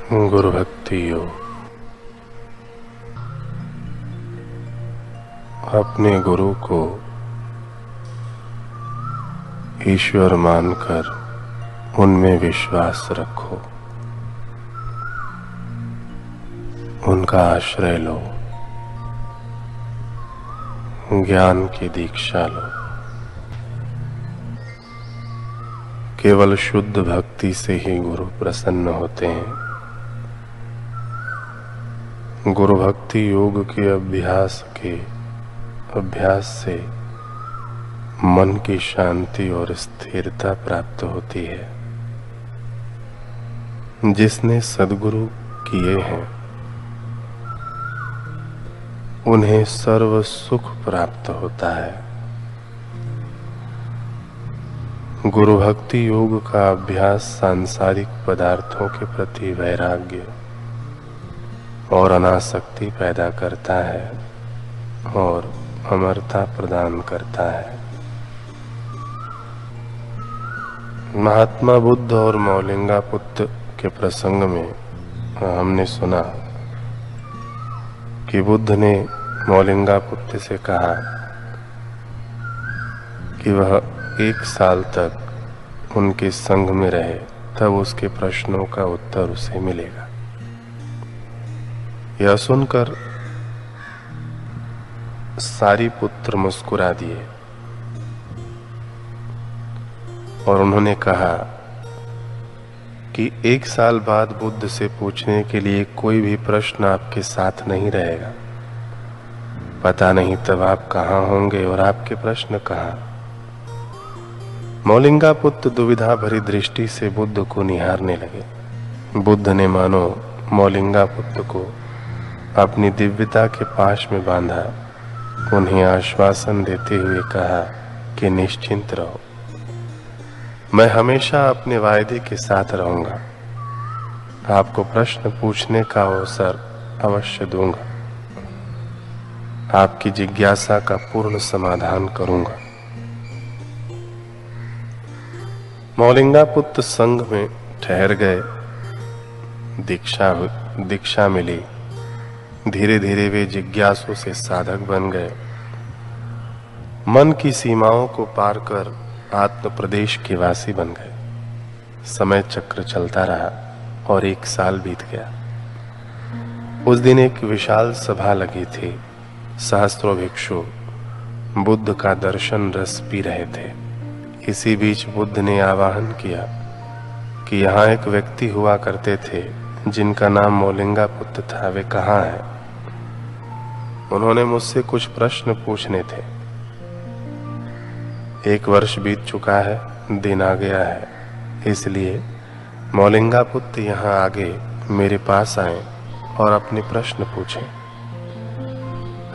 गुरु भक्ति योग। अपने गुरु को ईश्वर मानकर उनमें विश्वास रखो, उनका आश्रय लो, ज्ञान की दीक्षा लो। केवल शुद्ध भक्ति से ही गुरु प्रसन्न होते हैं। गुरु भक्ति योग के अभ्यास से मन की शांति और स्थिरता प्राप्त होती है। जिसने सद्गुरु किए हैं उन्हें सर्व सुख प्राप्त होता है। गुरु भक्ति योग का अभ्यास सांसारिक पदार्थों के प्रति वैराग्य और अनासक्ति पैदा करता है और अमरता प्रदान करता है। महात्मा बुद्ध और मौलिंगा पुत्र के प्रसंग में हमने सुना कि बुद्ध ने मौलिंगा पुत्र से कहा कि वह 1 साल तक उनके संग में रहे, तब उसके प्रश्नों का उत्तर उसे मिलेगा। यह सुनकर सारीपुत्र मुस्कुरा दिए और उन्होंने कहा कि 1 साल बाद बुद्ध से पूछने के लिए कोई भी प्रश्न आपके साथ नहीं रहेगा। पता नहीं तब आप कहाँ होंगे और आपके प्रश्न कहाँ। मौलिंगा पुत्र दुविधा भरी दृष्टि से बुद्ध को निहारने लगे। बुद्ध ने मानो मौलिंगा पुत्र को अपनी दिव्यता के पाश में बांधा, उन्हें आश्वासन देते हुए कहा कि निश्चिंत रहो, मैं हमेशा अपने वायदे के साथ रहूंगा। आपको प्रश्न पूछने का अवसर अवश्य दूंगा। आपकी जिज्ञासा का पूर्ण समाधान करूंगा। मौलिंगा पुत्र संघ में ठहर गए। दीक्षा मिली। धीरे धीरे वे जिज्ञासु से साधक बन गए। मन की सीमाओं को पार कर आत्म प्रदेश के वासी बन गए। समय चक्र चलता रहा और 1 साल बीत गया। उस दिन एक विशाल सभा लगी थी। सहस्त्रों भिक्षु बुद्ध का दर्शन रस पी रहे थे। इसी बीच बुद्ध ने आवाहन किया कि यहाँ एक व्यक्ति हुआ करते थे जिनका नाम मौलिंगा पुत्र था। वे कहाँ हैं? उन्होंने मुझसे कुछ प्रश्न पूछने थे। 1 वर्ष बीत चुका है, दिन आ गया है, इसलिए मौलिंगा पुत्र यहाँ आगे मेरे पास आए और अपने प्रश्न पूछें।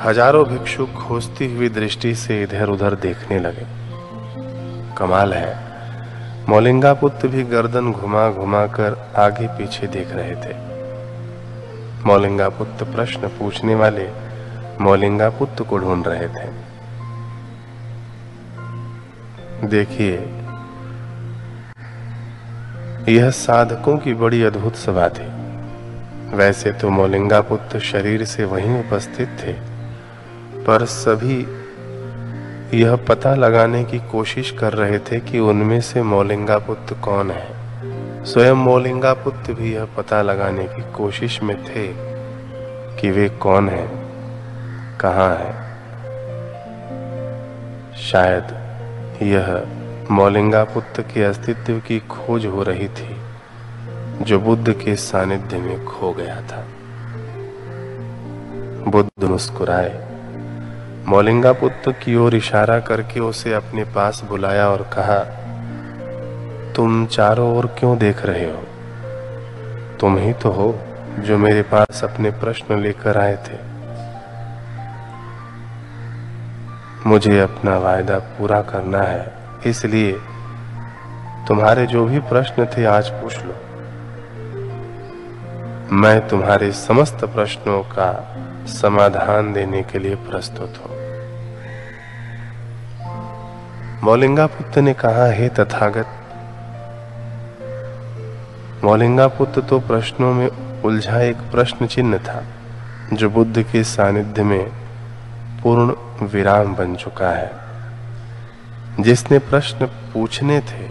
हजारों भिक्षु खोजती हुई दृष्टि से इधर उधर देखने लगे। कमाल है, मौलिंगा पुत्र भी गर्दन घुमा घुमा कर आगे पीछे देख रहे थे। मौलिंगा पुत्र प्रश्न पूछने वाले मौलिंगा पुत्र को ढूंढ रहे थे। देखिए, यह साधकों की बड़ी अद्भुत सभा थी। वैसे तो मौलिंगा पुत्र शरीर से वहीं उपस्थित थे, पर सभी यह पता लगाने की कोशिश कर रहे थे कि उनमें से मौलिंगा पुत्र कौन है। स्वयं मौलिंगा पुत्र भी यह पता लगाने की कोशिश में थे कि वे कौन हैं, कहाँ हैं। शायद यह मौलिंगा पुत्र के अस्तित्व की खोज हो रही थी जो बुद्ध के सानिध्य में खो गया था। बुद्ध मुस्कुराए, मौलिंगा पुत्र की ओर इशारा करके उसे अपने पास बुलाया और कहा, तुम चारों ओर क्यों देख रहे हो? तुम ही तो हो जो मेरे पास अपने प्रश्न लेकर आए थे। मुझे अपना वायदा पूरा करना है, इसलिए तुम्हारे जो भी प्रश्न थे आज पूछ लो। मैं तुम्हारे समस्त प्रश्नों का समाधान देने के लिए प्रस्तुत हूं। मौलिंगा पुत्र ने कहा, हे तथागत, मौलिंगा पुत्र तो प्रश्नों में उलझा एक प्रश्न चिन्ह था, जो बुद्ध के सानिध्य में पूर्ण विराम बन चुका है। जिसने प्रश्न पूछने थे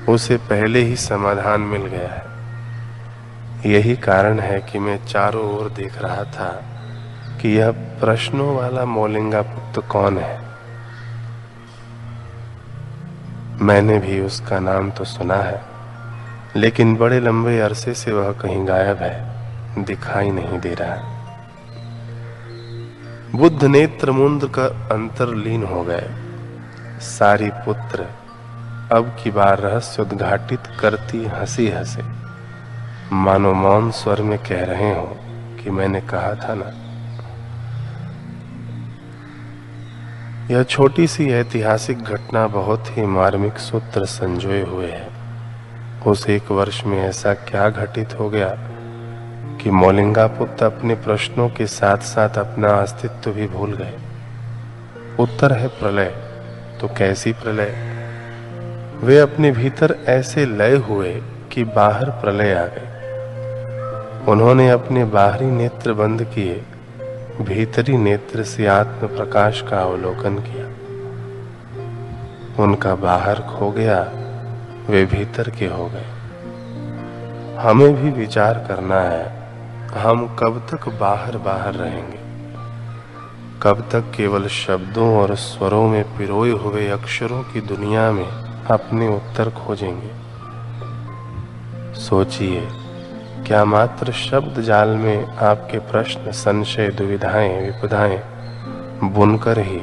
उसे पहले ही समाधान मिल गया है। यही कारण है कि मैं चारों ओर देख रहा था कि यह प्रश्नों वाला मौलिंगा पुत्र कौन है। मैंने भी उसका नाम तो सुना है, लेकिन बड़े लंबे अरसे से वह कहीं गायब है, दिखाई नहीं दे रहा। बुद्ध नेत्र मुंद कर अंतर्लीन हो गए। सारी पुत्र अब की बार रहस्य उद्घाटित करती हंसी हंसे, मानो मौन स्वर में कह रहे हो कि मैंने कहा था ना। यह छोटी सी ऐतिहासिक घटना बहुत ही मार्मिक सूत्र संजोए हुए है। उस एक वर्ष में ऐसा क्या घटित हो गया कि मौलिंगा पुत्र अपने प्रश्नों के साथ साथ अपना अस्तित्व भी भूल गए। उत्तर है प्रलय। तो कैसी प्रलय? वे अपने भीतर ऐसे लय हुए कि बाहर प्रलय आ गए। उन्होंने अपने बाहरी नेत्र बंद किए, भीतरी नेत्र से आत्म प्रकाश का अवलोकन किया। उनका बाहर खो गया, वे भीतर के हो गए। हमें भी विचार करना है, हम कब तक बाहर बाहर रहेंगे? कब तक केवल शब्दों और स्वरों में पिरोए हुए अक्षरों की दुनिया में अपने उत्तर खोजेंगे? सोचिए, क्या मात्र शब्द जाल में आपके प्रश्न, संशय, दुविधाएं, विपदाएं बुनकर ही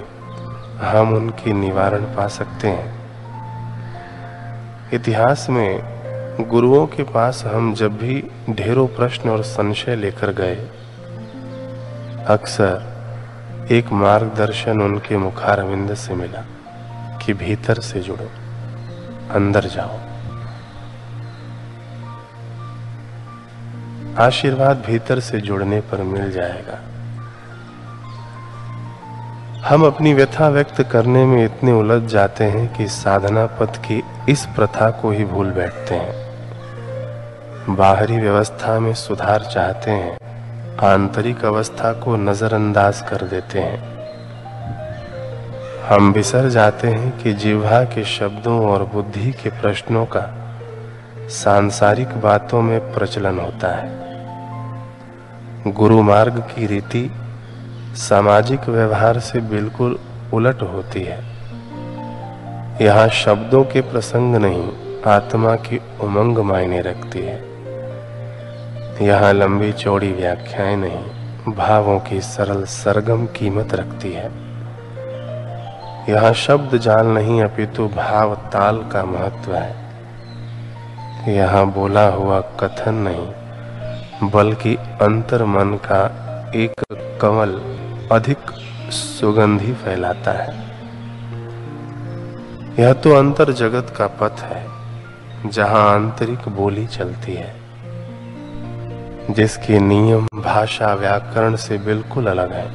हम उनकी निवारण पा सकते हैं? इतिहास में गुरुओं के पास हम जब भी ढेरों प्रश्न और संशय लेकर गए, अक्सर एक मार्गदर्शन उनके मुखारविंद से मिला कि भीतर से जुड़ो, अंदर जाओ। आशीर्वाद भीतर से जुड़ने पर मिल जाएगा। हम अपनी व्यथा व्यक्त करने में इतने उलझ जाते हैं कि साधना पथ की इस प्रथा को ही भूल बैठते हैं। बाहरी व्यवस्था में सुधार चाहते हैं, आंतरिक अवस्था को नजरअंदाज कर देते हैं। हम बिसर जाते हैं कि जिह्वा के शब्दों और बुद्धि के प्रश्नों का सांसारिक बातों में प्रचलन होता है। गुरु मार्ग की रीति सामाजिक व्यवहार से बिल्कुल उलट होती है। यहाँ शब्दों के प्रसंग नहीं, आत्मा की उमंग मायने रखती है। यहाँ लंबी चौड़ी व्याख्याएं नहीं, भावों की सरल सरगम कीमत रखती है। यहाँ शब्द जाल नहीं, अपितु भाव ताल का महत्व है। यहाँ बोला हुआ कथन नहीं, बल्कि अंतर मन का एक कमल अधिक सुगंधी फैलाता है। यह तो अंतर जगत का पथ है, जहां आंतरिक बोली चलती है, जिसके नियम भाषा व्याकरण से बिल्कुल अलग है।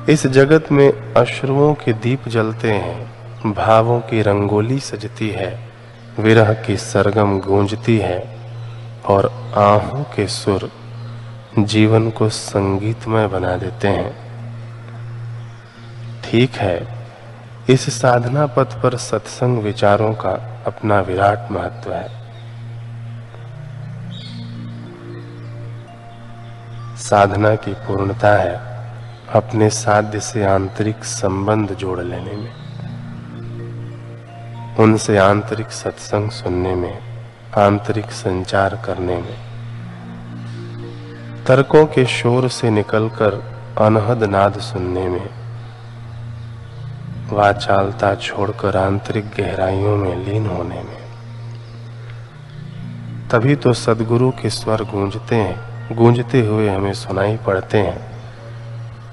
इस जगत में अश्रुओं के दीप जलते हैं, भावों की रंगोली सजती है, विरह की सरगम गूंजती है और आहों के सुर जीवन को संगीतमय बना देते हैं। ठीक है, इस साधना पथ पर सत्संग विचारों का अपना विराट महत्व है। साधना की पूर्णता है अपने साध्य से आंतरिक संबंध जोड़ लेने में, उनसे आंतरिक सत्संग सुनने में, आंतरिक संचार करने में, तर्कों के शोर से निकलकर अनहद नाद सुनने में, वाचालता छोड़कर आंतरिक गहराइयों में लीन होने में। तभी तो सद्गुरु के स्वर गूंजते हैं, गूंजते हुए हमें सुनाई पड़ते हैं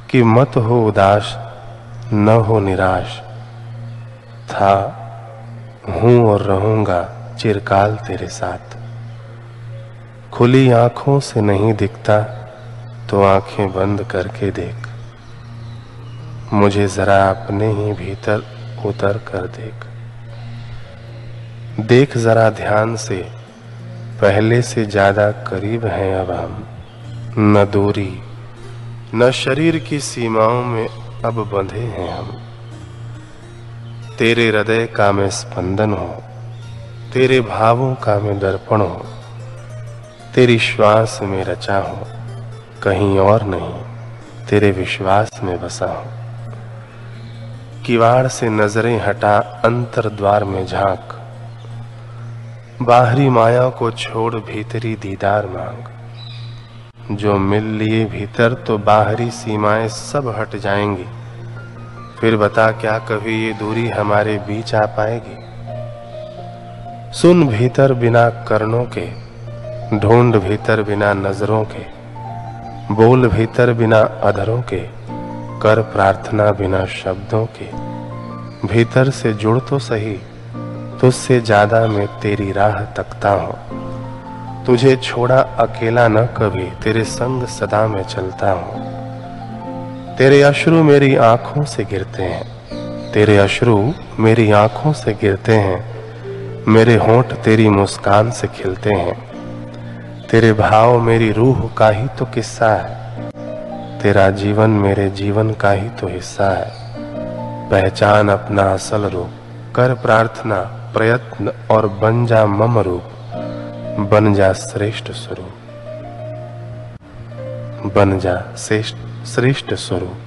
कि मत हो उदास, न हो निराश, था, हूं और रहूंगा चिरकाल तेरे साथ। खुली आंखों से नहीं दिखता तो आंखें बंद करके देख, मुझे जरा अपने ही भीतर उतर कर देख। देख जरा ध्यान से पहले से ज्यादा करीब हैं अब हम। न दूरी न शरीर की सीमाओं में अब बंधे हैं हम। तेरे हृदय का मैं स्पंदन हूँ, तेरे भावों का मैं दर्पण हूँ, तेरी श्वास में रचा हूँ, कहीं और नहीं, तेरे विश्वास में बसा हूँ। किवाड़ से नजरें हटा अंतर द्वार में झांक, बाहरी माया को छोड़ भीतरी दीदार मांग। जो मिल लिए भीतर तो बाहरी सीमाएं सब हट जाएंगी। फिर बता क्या कभी ये दूरी हमारे बीच आ पाएगी। सुन भीतर बिना कर्णों के, ढूंढ भीतर बिना नजरों के, बोल भीतर बिना अधरों के, कर प्रार्थना बिना शब्दों के। भीतर से जुड़ तो सही, तुझसे ज्यादा मैं तेरी राह तकता हूँ। तुझे छोड़ा अकेला न कभी, तेरे संग सदा मैं चलता हूँ। तेरे अश्रु मेरी आंखों से गिरते हैं, तेरे अश्रु मेरी आंखों से गिरते हैं। मेरे होंठ तेरी मुस्कान से खिलते हैं। तेरे भाव मेरी रूह का ही तो किस्सा है, तेरा जीवन मेरे जीवन का ही तो हिस्सा है। पहचान अपना असल रूप, कर प्रार्थना प्रयत्न और बन जा मम रूप। बन जा श्रेष्ठ स्वरूप, बन जा श्रेष्ठ स्वरूप।